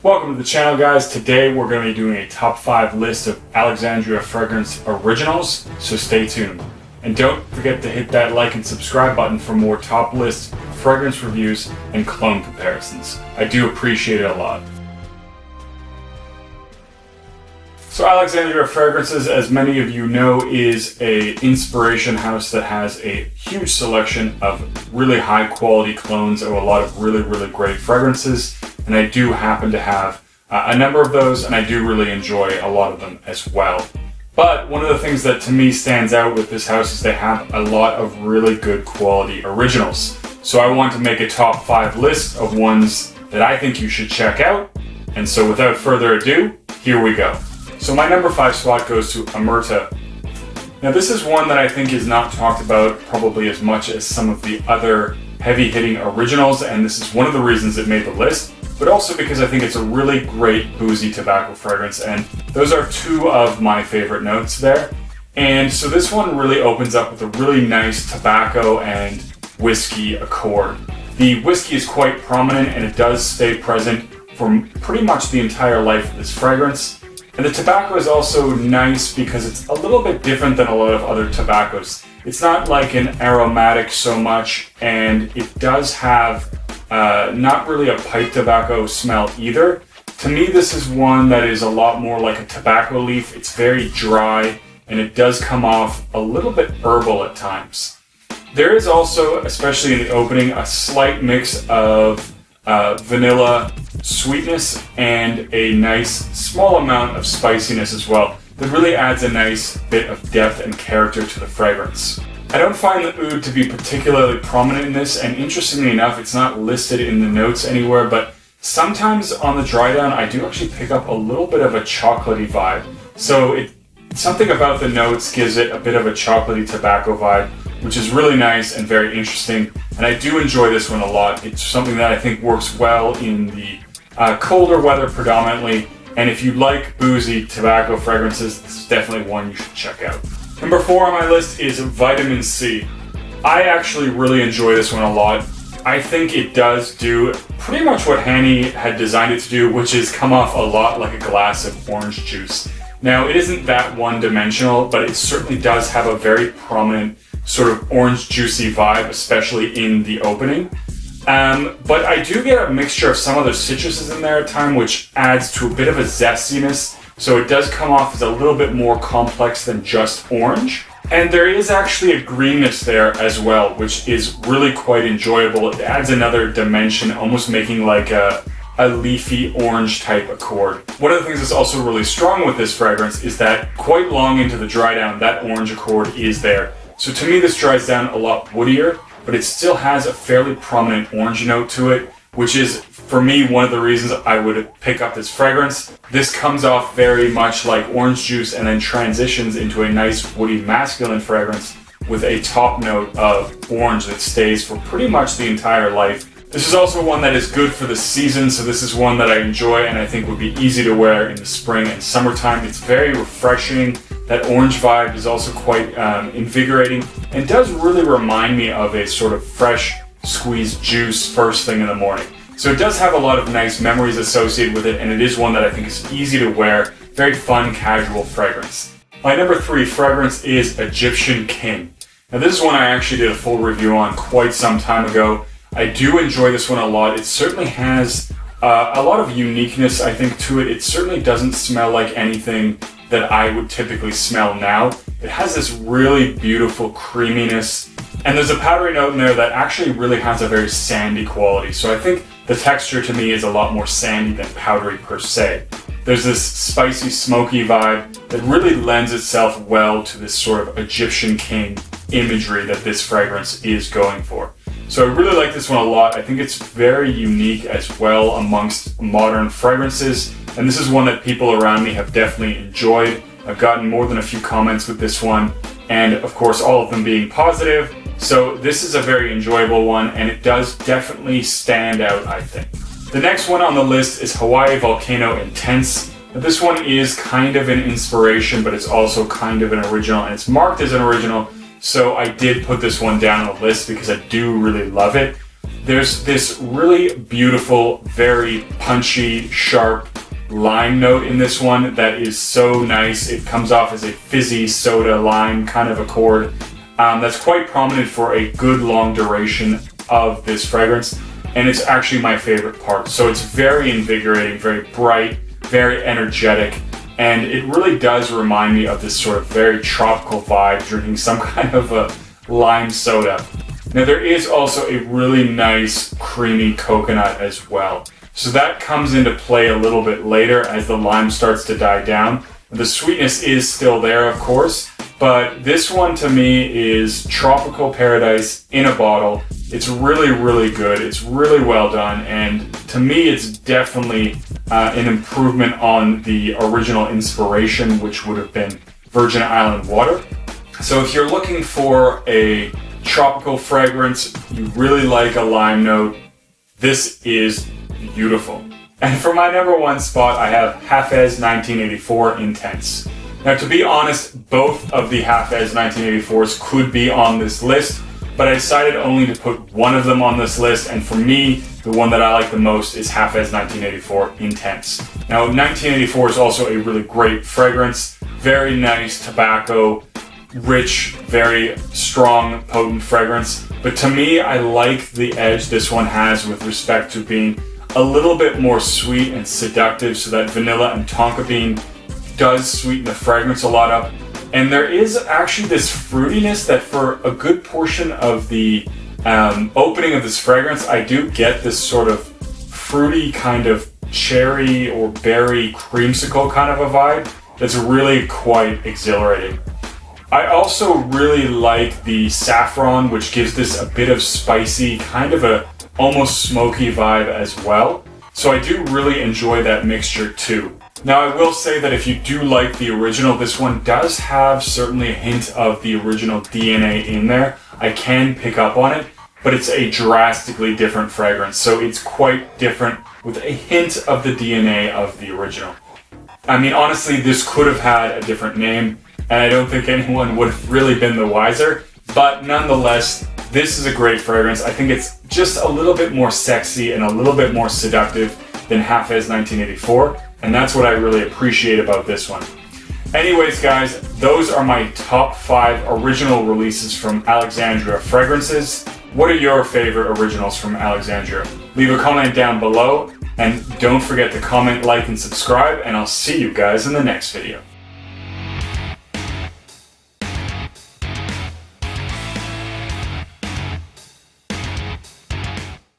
Welcome to the channel, guys. Today we're going to be doing a top 5 list of Alexandria Fragrance originals, so stay tuned. And don't forget to hit that like and subscribe button for more top list fragrance reviews and clone comparisons. I do appreciate it a lot. So Alexandria Fragrances, as many of you know, is an inspiration house that has a huge selection of really high quality clones of a lot of really great fragrances. And I do happen to have a number of those, and I do really enjoy a lot of them as well. But one of the things that to me stands out with this house is they have a lot of really good quality originals. So I want to make a top 5 list of ones that I think you should check out. And so without further ado, here we go. So my number 5 spot goes to Omerta. Now this is one that I think is not talked about probably as much as some of the other heavy-hitting originals, and this is one of the reasons it made the list, but also because I think it's a really great boozy tobacco fragrance, and those are two of my favorite notes there. And so this one really opens up with a really nice tobacco and whiskey accord. The whiskey is quite prominent, and it does stay present for pretty much the entire life of this fragrance. And the tobacco is also nice because it's a little bit different than a lot of other tobaccos. It's not like an aromatic so much, and it does have not really a pipe tobacco smell either. To me, this is one that is a lot more like a tobacco leaf. It's very dry, and it does come off a little bit herbal at times. There is also, especially in the opening, a slight mix of vanilla sweetness and a nice small amount of spiciness as well that really adds a nice bit of depth and character to the fragrance. I don't find the oud to be particularly prominent in this, and interestingly enough, it's not listed in the notes anywhere, but sometimes on the dry down I do actually pick up a little bit of a chocolatey vibe. So something about the notes gives it a bit of a chocolatey tobacco vibe, which is really nice and very interesting, and I do enjoy this one a lot. It's something that I think works well in the colder weather predominantly, and if you like boozy tobacco fragrances, this is definitely one you should check out. Number 4 on my list is Vitamin C. I actually really enjoy this one a lot. I think it does do pretty much what Hanny had designed it to do, which is come off a lot like a glass of orange juice. Now, it isn't that one-dimensional, but it certainly does have a very prominent sort of orange juicy vibe, especially in the opening. But I do get a mixture of some other citruses in there at times, which adds to a bit of a zestiness. So it does come off as a little bit more complex than just orange. And there is actually a greenness there as well, which is really quite enjoyable. It adds another dimension, almost making like a leafy orange type accord. One of the things that's also really strong with this fragrance is that quite long into the dry down, that orange accord is there. So to me, this dries down a lot woodier, but it still has a fairly prominent orange note to it, which is, for me, one of the reasons I would pick up this fragrance. This comes off very much like orange juice and then transitions into a nice woody masculine fragrance with a top note of orange that stays for pretty much the entire life. This is also one that is good for the season, so this is one that I enjoy and I think would be easy to wear in the spring and summertime. It's very refreshing. That orange vibe is also quite invigorating and does really remind me of a sort of fresh squeezed juice first thing in the morning. So it does have a lot of nice memories associated with it, and it is one that I think is easy to wear, very fun, casual fragrance. My number 3 fragrance is Egyptian King. Now this is one I actually did a full review on quite some time ago. I do enjoy this one a lot. It certainly has a lot of uniqueness, I think, to it. It certainly doesn't smell like anything that I would typically smell now. It has this really beautiful creaminess, and there's a powdery note in there that actually really has a very sandy quality. So I think the texture to me is a lot more sandy than powdery per se. There's this spicy, smoky vibe that really lends itself well to this sort of Egyptian king imagery that this fragrance is going for. So I really like this one a lot. I think it's very unique as well amongst modern fragrances, and this is one that people around me have definitely enjoyed. I've gotten more than a few comments with this one, and of course all of them being positive. So this is a very enjoyable one, and it does definitely stand out, I think. The next one on the list is Hawaii Volcano Intense. Now, this one is kind of an inspiration, but it's also kind of an original, and it's marked as an original, so I did put this one down on the list because I do really love it. There's this really beautiful, very punchy, sharp lime note in this one that is so nice. It comes off as a fizzy soda lime kind of accord. That's quite prominent for a good long duration of this fragrance, and it's actually my favorite part. So it's very invigorating, very bright, very energetic, and it really does remind me of this sort of very tropical vibe, drinking some kind of a lime soda. Now there is also a really nice creamy coconut as well. So that comes into play a little bit later as the lime starts to die down. The sweetness is still there, of course, but this one to me is tropical paradise in a bottle. It's really, really good. It's really well done, and to me it's definitely an improvement on the original inspiration, which would have been Virgin Island water. So if you're looking for a tropical fragrance, you really like a lime note, this is beautiful. And for my number one spot, I have Hafez 1984 Intense. Now, to be honest, both of the Hafez 1984s could be on this list, but I decided only to put one of them on this list, and for me, the one that I like the most is Hafez 1984 Intense. Now, 1984 is also a really great fragrance, very nice tobacco, rich, very strong, potent fragrance, but to me, I like the edge this one has with respect to being a little bit more sweet and seductive, so that vanilla and tonka bean does sweeten the fragrance a lot up. And there is actually this fruitiness that for a good portion of the opening of this fragrance, I do get this sort of fruity kind of cherry or berry creamsicle kind of a vibe that's really quite exhilarating. I also really like the saffron, which gives this a bit of spicy, kind of a almost smoky vibe as well. So I do really enjoy that mixture too. Now I will say that if you do like the original, this one does have certainly a hint of the original DNA in there. I can pick up on it, but it's a drastically different fragrance. So it's quite different with a hint of the DNA of the original. I mean, honestly, this could have had a different name, and I don't think anyone would have really been the wiser, but nonetheless, this is a great fragrance. I think it's just a little bit more sexy and a little bit more seductive than Hafez 1984, and that's what I really appreciate about this one. Anyways, guys, those are my top 5 original releases from Alexandria Fragrances. What are your favorite originals from Alexandria? Leave a comment down below, and don't forget to comment, like, and subscribe, and I'll see you guys in the next video.